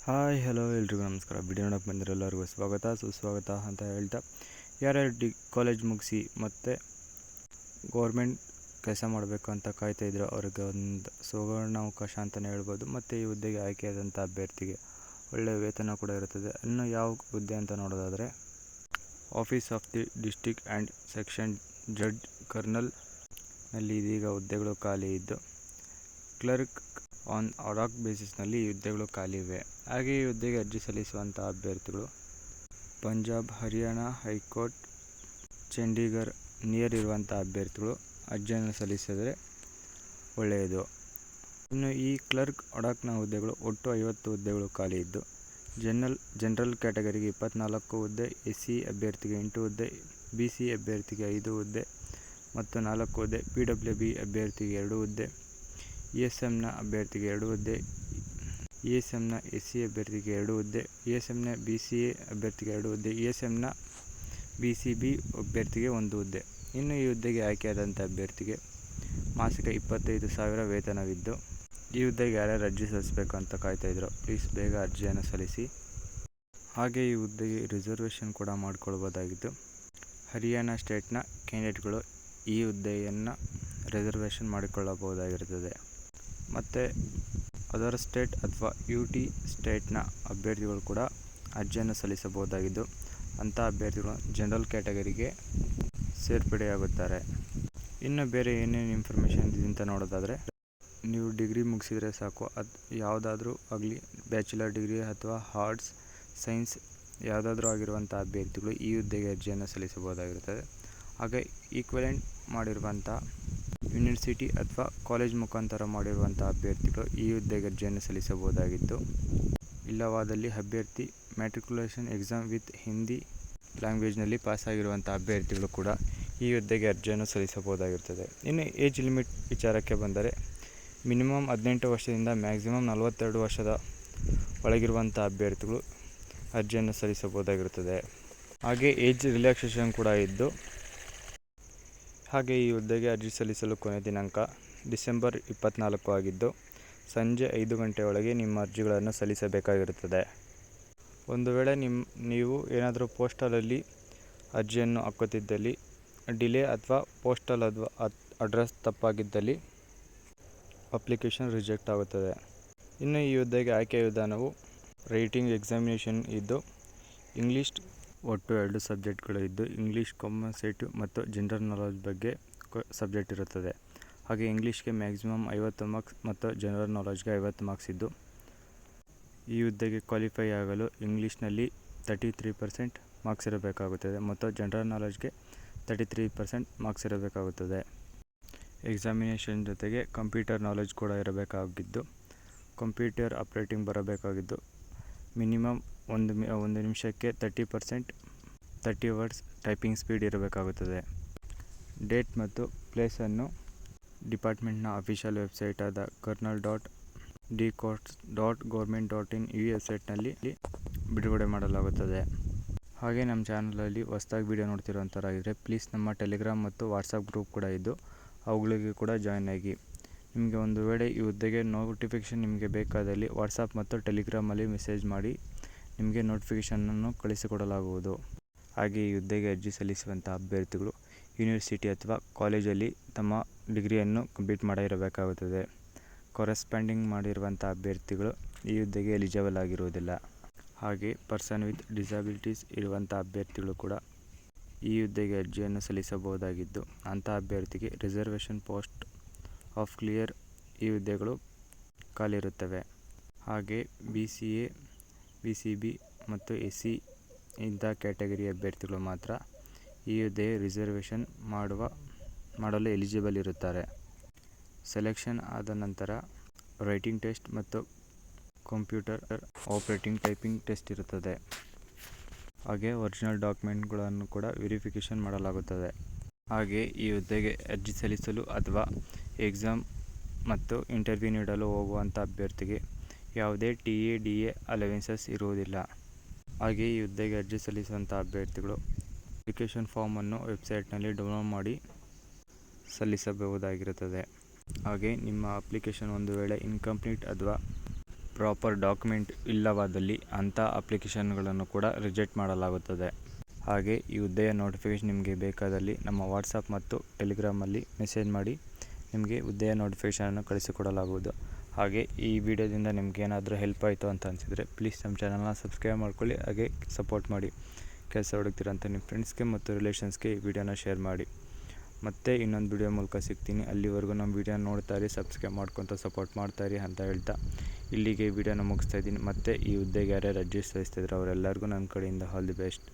Hi hello ಎಲ್ರಿಗೂ ನಮಸ್ಕಾರ. Video ನೋಡೋಕ್ಕೆ ಬಂದಿರೋ ಎಲ್ಲರಿಗೂ ಸ್ವಾಗತ ಸುಸ್ವಾಗತ ಅಂತ ಹೇಳ್ತಾ, ಯಾರ್ಯಾರು ಕಾಲೇಜ್ ಮುಗಿಸಿ ಮತ್ತು ಗೌರ್ಮೆಂಟ್ ಕೆಲಸ ಮಾಡಬೇಕು ಅಂತ ಕಾಯ್ತಾ ಇದ್ರು ಅವ್ರಿಗೆ ಒಂದು ಸುವರ್ಣ ಅವಕಾಶ ಅಂತಲೇ ಹೇಳ್ಬೋದು. ಮತ್ತು ಈ ಹುದ್ದೆಗೆ ಆಯ್ಕೆಯಾದಂಥ ಅಭ್ಯರ್ಥಿಗೆ ಒಳ್ಳೆಯ ವೇತನ ಕೂಡ ಇರುತ್ತದೆ. ಇನ್ನು ಯಾವ ಹುದ್ದೆ ಅಂತ ನೋಡೋದಾದರೆ, office of the district and section judge ಕರ್ನಲ್ನಲ್ಲಿ ಇದೀಗ ಹುದ್ದೆಗಳು ಖಾಲಿ ಇದ್ದು, ಕ್ಲರ್ಕ್ ಆನ್ ಅಡಾಕ್ ಬೇಸಿಸ್ನಲ್ಲಿ ಈ ಹುದ್ದೆಗಳು ಖಾಲಿ ಇವೆ. ಹಾಗೆ ಈ ಹುದ್ದೆಗೆ ಅರ್ಜಿ ಸಲ್ಲಿಸುವಂಥ ಅಭ್ಯರ್ಥಿಗಳು ಪಂಜಾಬ್, ಹರಿಯಾಣ, ಹೈಕೋರ್ಟ್, ಚಂಡೀಗಢ ನಿಯರ್ ಇರುವಂಥ ಅಭ್ಯರ್ಥಿಗಳು ಅರ್ಜಿಯನ್ನು ಸಲ್ಲಿಸಿದರೆ ಒಳ್ಳೆಯದು. ಇನ್ನು ಈ ಕ್ಲರ್ಕ್ ಅಡಾಕ್ನ ಹುದ್ದೆಗಳು ಒಟ್ಟು 50 ಹುದ್ದೆಗಳು ಖಾಲಿ ಇದ್ದು, ಜನರಲ್ ಕ್ಯಾಟಗರಿಗೆ 24 ಹುದ್ದೆ, SC ಅಭ್ಯರ್ಥಿಗೆ 8 ಹುದ್ದೆ, BC ಅಭ್ಯರ್ಥಿಗೆ 5 ಹುದ್ದೆ ಮತ್ತು 4 ಹುದ್ದೆ, PWB ಅಭ್ಯರ್ಥಿಗೆ 2 ಹುದ್ದೆ, ESMನ ಅಭ್ಯರ್ಥಿಗೆ 2 ಹುದ್ದೆ, ESMನ SC ಅಭ್ಯರ್ಥಿಗೆ 2 ಹುದ್ದೆ, ESMನ BCA ಅಭ್ಯರ್ಥಿಗೆ 2 ಹುದ್ದೆ, ESMನ BCB ಅಭ್ಯರ್ಥಿಗೆ 1 ಹುದ್ದೆ. ಇನ್ನು ಈ ಹುದ್ದೆಗೆ ಆಯ್ಕೆಯಾದಂಥ ಅಭ್ಯರ್ಥಿಗೆ ಮಾಸಿಕ 25,000 ವೇತನವಿದ್ದು, ಈ ಹುದ್ದೆಗೆ ಯಾರ್ಯಾರು ಅರ್ಜಿ ಸಲ್ಲಿಸಬೇಕು ಅಂತ ಕಾಯ್ತಾ ಇದ್ರು ಪ್ಲೀಸ್ ಬೇಗ ಅರ್ಜಿಯನ್ನು ಸಲ್ಲಿಸಿ. ಹಾಗೆ ಈ ಹುದ್ದೆಗೆ ರಿಸರ್ವೇಷನ್ ಕೂಡ ಮಾಡಿಕೊಳ್ಬೋದಾಗಿದ್ದು, ಹರಿಯಾಣ ಸ್ಟೇಟ್ನ ಕ್ಯಾಂಡಿಡೇಟ್ಗಳು ಈ ಹುದ್ದೆಯನ್ನು ರಿಸರ್ವೇಷನ್ ಮಾಡಿಕೊಳ್ಳಬಹುದಾಗಿರುತ್ತದೆ. ಮತ್ತು ಅದರ್ ಸ್ಟೇಟ್ ಅಥವಾ UT ಸ್ಟೇಟ್ನ ಅಭ್ಯರ್ಥಿಗಳು ಕೂಡ ಅರ್ಜಿಯನ್ನು ಸಲ್ಲಿಸಬಹುದಾಗಿದ್ದು, ಅಂಥ ಅಭ್ಯರ್ಥಿಗಳು ಜನರಲ್ ಕ್ಯಾಟಗರಿಗೆ ಸೇರ್ಪಡೆಯಾಗುತ್ತಾರೆ. ಇನ್ನು ಬೇರೆ ಏನೇನು ಇನ್ಫಾರ್ಮೇಷನ್ ಇದೆ ಅಂತ ನೋಡೋದಾದರೆ, ನೀವು ಡಿಗ್ರಿ ಮುಗಿಸಿದರೆ ಸಾಕು. ಅದು ಯಾವುದಾದ್ರೂ ಆಗಲಿ, ಬ್ಯಾಚುಲರ್ ಡಿಗ್ರಿ ಅಥವಾ ಆರ್ಟ್ಸ್, ಸೈನ್ಸ್ ಯಾವುದಾದ್ರೂ ಆಗಿರುವಂಥ ಅಭ್ಯರ್ಥಿಗಳು ಈ ಹುದ್ದೆಗೆ ಅರ್ಜಿಯನ್ನು ಸಲ್ಲಿಸಬಹುದಾಗಿರುತ್ತದೆ. ಹಾಗೆ ಈಕ್ವಲೆಂಟ್ ಮಾಡಿರುವಂಥ ಯೂನಿವರ್ಸಿಟಿ ಅಥವಾ ಕಾಲೇಜ್ ಮುಖಾಂತರ ಮಾಡಿರುವಂಥ ಅಭ್ಯರ್ಥಿಗಳು ಈ ಹುದ್ದೆಗೆ ಅರ್ಜಿಯನ್ನು ಸಲ್ಲಿಸಬಹುದಾಗಿದ್ದು, ಇಲ್ಲವಾದಲ್ಲಿ ಅಭ್ಯರ್ಥಿ ಮ್ಯಾಟ್ರಿಕ್ಯುಲೇಷನ್ ಎಕ್ಸಾಮ್ ವಿತ್ ಹಿಂದಿ ಲ್ಯಾಂಗ್ವೇಜ್ನಲ್ಲಿ ಪಾಸಾಗಿರುವಂಥ ಅಭ್ಯರ್ಥಿಗಳು ಕೂಡ ಈ ಹುದ್ದೆಗೆ ಅರ್ಜಿಯನ್ನು ಸಲ್ಲಿಸಬಹುದಾಗಿರುತ್ತದೆ. ಇನ್ನು ಏಜ್ ಲಿಮಿಟ್ ವಿಚಾರಕ್ಕೆ ಬಂದರೆ, ಮಿನಿಮಮ್ 18 ವರ್ಷದಿಂದ ಮ್ಯಾಕ್ಸಿಮಮ್ 42 ವರ್ಷದ ಒಳಗಿರುವಂಥ ಅಭ್ಯರ್ಥಿಗಳು ಅರ್ಜಿಯನ್ನು ಸಲ್ಲಿಸಬಹುದಾಗಿರುತ್ತದೆ. ಹಾಗೆ ಏಜ್ ರಿಲ್ಯಾಕ್ಸೇಷನ್ ಕೂಡ ಇದ್ದು, ಹಾಗೆ ಈ ಹುದ್ದೆಗೆ ಅರ್ಜಿ ಸಲ್ಲಿಸಲು ಕೊನೆಯ ದಿನಾಂಕ ಡಿಸೆಂಬರ್ 24 ಆಗಿದ್ದು, ಸಂಜೆ 5 ಗಂಟೆಯೊಳಗೆ ನಿಮ್ಮ ಅರ್ಜಿಗಳನ್ನು ಸಲ್ಲಿಸಬೇಕಾಗಿರುತ್ತದೆ. ಒಂದು ವೇಳೆ ನೀವು ಏನಾದರೂ ಪೋಸ್ಟಲಲ್ಲಿ ಅರ್ಜಿಯನ್ನು ಹಾಕುತ್ತಿದ್ದಲ್ಲಿ ಡಿಲೇ ಅಥವಾ ಪೋಸ್ಟಲ್ ಅಡ್ರೆಸ್ ತಪ್ಪಾಗಿದ್ದಲ್ಲಿ ಅಪ್ಲಿಕೇಶನ್ ರಿಜೆಕ್ಟ್ ಆಗುತ್ತದೆ. ಇನ್ನು ಈ ಹುದ್ದೆಗೆ ಆಯ್ಕೆಯ ವಿಧಾನವು ರೈಟಿಂಗ್ ಎಕ್ಸಾಮಿನೇಷನ್ ಇದ್ದು, ಇಂಗ್ಲೀಷ್ ಒಟ್ಟು 2 ಸಬ್ಜೆಕ್ಟ್ಗಳು ಇದ್ದು, ಇಂಗ್ಲೀಷ್ ಕಾಂಪನ್ಸೇಟಿವ್ ಮತ್ತು ಜನರಲ್ ನಾಲೆಡ್ಜ್ ಬಗ್ಗೆ ಸಬ್ಜೆಕ್ಟ್ ಇರುತ್ತದೆ. ಹಾಗೆ ಇಂಗ್ಲೀಷ್ಗೆ ಮ್ಯಾಕ್ಸಿಮಮ್ 50 ಮಾರ್ಕ್ಸ್ ಮತ್ತು ಜನರಲ್ ನಾಲೆಡ್ಜ್ಗೆ 50 ಮಾರ್ಕ್ಸ್ ಇದ್ದು, ಈ ಹುದ್ದೆಗೆ ಕ್ವಾಲಿಫೈ ಆಗಲು ಇಂಗ್ಲೀಷ್ನಲ್ಲಿ 33% ಮಾರ್ಕ್ಸ್ ಇರಬೇಕಾಗುತ್ತದೆ ಮತ್ತು ಜನರಲ್ ನಾಲೆಡ್ಜ್ಗೆ 33% ಮಾರ್ಕ್ಸ್ ಇರಬೇಕಾಗುತ್ತದೆ. ಎಕ್ಸಾಮಿನೇಷನ್ ಜೊತೆಗೆ ಕಂಪ್ಯೂಟರ್ ನಾಲೆಡ್ಜ್ ಕೂಡ ಇರಬೇಕಾಗಿದ್ದು, ಕಂಪ್ಯೂಟರ್ ಆಪ್ರೇಟಿಂಗ್ ಬರಬೇಕಾಗಿದ್ದು, ಮಿನಿಮಮ್ ಒಂದು ನಿಮಿಷಕ್ಕೆ 30 ವರ್ಡ್ಸ್ ಟೈಪಿಂಗ್ ಸ್ಪೀಡ್ ಇರಬೇಕಾಗುತ್ತದೆ. ಡೇಟ್ ಮತ್ತು ಪ್ಲೇಸನ್ನು ಡಿಪಾರ್ಟ್ಮೆಂಟ್ನ ಅಫಿಷಿಯಲ್ ವೆಬ್ಸೈಟ್ ಆದ kernel.dcourts.government.in ಈ ವೆಬ್ಸೈಟ್ನಲ್ಲಿ ಬಿಡುಗಡೆ ಮಾಡಲಾಗುತ್ತದೆ. ಹಾಗೆ ನಮ್ಮ ಚಾನಲಲ್ಲಿ ಹೊಸದಾಗಿ ವಿಡಿಯೋ ನೋಡ್ತಿರೋಂಥವ್ರಾಗಿದ್ದರೆ ಪ್ಲೀಸ್ ನಮ್ಮ ಟೆಲಿಗ್ರಾಮ್ ಮತ್ತು ವಾಟ್ಸಪ್ ಗ್ರೂಪ್ ಕೂಡ ಇದ್ದು ಅವುಗಳಿಗೆ ಕೂಡ ಜಾಯ್ನ್ ಆಗಿ. ನಿಮಗೆ ಒಂದು ವೇಳೆ ಈ ಹುದ್ದೆಗೆ ನೋಟಿಫಿಕೇಷನ್ ನಿಮಗೆ ಬೇಕಾದಲ್ಲಿ ವಾಟ್ಸಪ್ ಮತ್ತು ಟೆಲಿಗ್ರಾಮಲ್ಲಿ ಮೆಸೇಜ್ ಮಾಡಿ ನಿಮಗೆ ನೋಟಿಫಿಕೇಷನನ್ನು ಕಳಿಸಿಕೊಡಲಾಗುವುದು. ಹಾಗೆ ಈ ಹುದ್ದೆಗೆ ಅರ್ಜಿ ಸಲ್ಲಿಸುವಂಥ ಅಭ್ಯರ್ಥಿಗಳು ಯೂನಿವರ್ಸಿಟಿ ಅಥವಾ ಕಾಲೇಜಲ್ಲಿ ತಮ್ಮ ಡಿಗ್ರಿಯನ್ನು ಕಂಪ್ಲೀಟ್ ಮಾಡಿರಬೇಕಾಗುತ್ತದೆ. ಕರೆಸ್ಪಾಂಡಿಂಗ್ ಮಾಡಿರುವಂಥ ಅಭ್ಯರ್ಥಿಗಳು ಈ ಹುದ್ದೆಗೆ ಎಲಿಜಿಬಲ್ ಆಗಿರುವುದಿಲ್ಲ. ಹಾಗೆ ಪರ್ಸನ್ ವಿತ್ ಡಿಸಬಿಲಿಟೀಸ್ ಇರುವಂಥ ಅಭ್ಯರ್ಥಿಗಳು ಕೂಡ ಈ ಹುದ್ದೆಗೆ ಅರ್ಜಿಯನ್ನು ಸಲ್ಲಿಸಬಹುದಾಗಿದ್ದು, ಅಂಥ ಅಭ್ಯರ್ಥಿಗೆ ರಿಸರ್ವೇಷನ್ ಪೋಸ್ಟ್ ಆಫ್ ಕ್ಲಿಯರ್ ಈ ಹುದ್ದೆಗಳು ಖಾಲಿ ಇರುತ್ತವೆ. ಹಾಗೆ BCA, BCB ಮತ್ತು SC ಇಂಥ ಕ್ಯಾಟಗರಿ ಅಭ್ಯರ್ಥಿಗಳು ಮಾತ್ರ ಈ ಹುದ್ದೆಗೆ ರಿಸರ್ವೇಷನ್ ಮಾಡಲು ಎಲಿಜಿಬಲ್ ಇರುತ್ತಾರೆ. ಸೆಲೆಕ್ಷನ್ ಆದ ನಂತರ ರೈಟಿಂಗ್ ಟೆಸ್ಟ್ ಮತ್ತು ಕಂಪ್ಯೂಟರ್ ಆಪರೇಟಿಂಗ್ ಟೈಪಿಂಗ್ ಟೆಸ್ಟ್ ಇರುತ್ತದೆ. ಹಾಗೆ ಒರಿಜಿನಲ್ ಡಾಕ್ಯುಮೆಂಟ್ಗಳನ್ನು ಕೂಡ ವೆರಿಫಿಕೇಷನ್ ಮಾಡಲಾಗುತ್ತದೆ. ಹಾಗೆ ಈ ಹುದ್ದೆಗೆ ಅರ್ಜಿ ಸಲ್ಲಿಸಲು ಅಥವಾ ಎಕ್ಸಾಮ್ ಮತ್ತು ಇಂಟರ್ವ್ಯೂ ನೀಡಲು ಹೋಗುವಂಥ ಅಭ್ಯರ್ಥಿಗೆ ಯಾವುದೇ TA, DA ಅಲವೆನ್ಸಸ್ ಇರುವುದಿಲ್ಲ. ಹಾಗೆ ಈ ಹುದ್ದೆಗೆ ಅರ್ಜಿ ಸಲ್ಲಿಸುವಂಥ ಅಭ್ಯರ್ಥಿಗಳು ಅಪ್ಲಿಕೇಶನ್ ಫಾರ್ಮನ್ನು ವೆಬ್ಸೈಟ್ನಲ್ಲಿ ಡೌನ್ಲೋಡ್ ಮಾಡಿ ಸಲ್ಲಿಸಬಹುದಾಗಿರುತ್ತದೆ. ಹಾಗೆ ನಿಮ್ಮ ಅಪ್ಲಿಕೇಶನ್ ಒಂದು ವೇಳೆ ಇನ್ಕಂಪ್ಲೀಟ್ ಅಥವಾ ಪ್ರಾಪರ್ ಡಾಕ್ಯುಮೆಂಟ್ ಇಲ್ಲವಾದಲ್ಲಿ ಅಂಥ ಅಪ್ಲಿಕೇಶನ್ಗಳನ್ನು ಕೂಡ ರಿಜೆಕ್ಟ್ ಮಾಡಲಾಗುತ್ತದೆ. ಹಾಗೆ ಈ ಹುದ್ದೆಯ ನೋಟಿಫಿಕೇಷನ್ ನಿಮಗೆ ಬೇಕಾದಲ್ಲಿ ನಮ್ಮ ವಾಟ್ಸಪ್ ಮತ್ತು ಟೆಲಿಗ್ರಾಮಲ್ಲಿ ಮೆಸೇಜ್ ಮಾಡಿ ನಿಮಗೆ ಹುದ್ದೆಯ ನೋಟಿಫಿಕೇಷನನ್ನು ಕಳಿಸಿಕೊಡಲಾಗುವುದು. ಹಾಗೆ ಈ ವಿಡಿಯೋದಿಂದ ನಿಮ್ಗೆ ಏನಾದರೂ ಹೆಲ್ಪ್ ಆಯಿತು ಅಂತ ಅನಿಸಿದರೆ ಪ್ಲೀಸ್ ನಮ್ಮ ಚಾನಲ್ನ ಸಬ್ಸ್ಕ್ರೈಬ್ ಮಾಡ್ಕೊಳ್ಳಿ, ಹಾಗೆ ಸಪೋರ್ಟ್ ಮಾಡಿ. ಕೆಲಸ ಹುಡುಕ್ತಿರೋಂಥ ನಿಮ್ಮ ಫ್ರೆಂಡ್ಸ್ಗೆ ಮತ್ತು ರಿಲೇಷನ್ಸ್ಗೆ ಈ ವಿಡಿಯೋನ ಶೇರ್ ಮಾಡಿ. ಮತ್ತೆ ಇನ್ನೊಂದು ವಿಡಿಯೋ ಮೂಲಕ ಸಿಗ್ತೀನಿ. ಅಲ್ಲಿವರೆಗೂ ನಮ್ಮ ವಿಡಿಯೋ ನೋಡ್ತಾಯಿರಿ, ಸಬ್ಸ್ಕ್ರೈಬ್ ಮಾಡ್ಕೊತ ಸಪೋರ್ಟ್ ಮಾಡ್ತಾಯಿರಿ ಅಂತ ಹೇಳ್ತಾ ಇಲ್ಲಿಗೆ ವಿಡಿಯೋನ ಮುಗಿಸ್ತಾ ಇದ್ದೀನಿ. ಮತ್ತು ಈ ಹುದ್ದೆಗೆ ಯಾರ್ಯಾರು ಅರ್ಜಿ ಸಲ್ಲಿಸ್ತಿದ್ರು ಅವರೆಲ್ಲರಿಗೂ ನನ್ನ ಕಡೆಯಿಂದ ಆಲ್ ದಿ ಬೆಸ್ಟ್.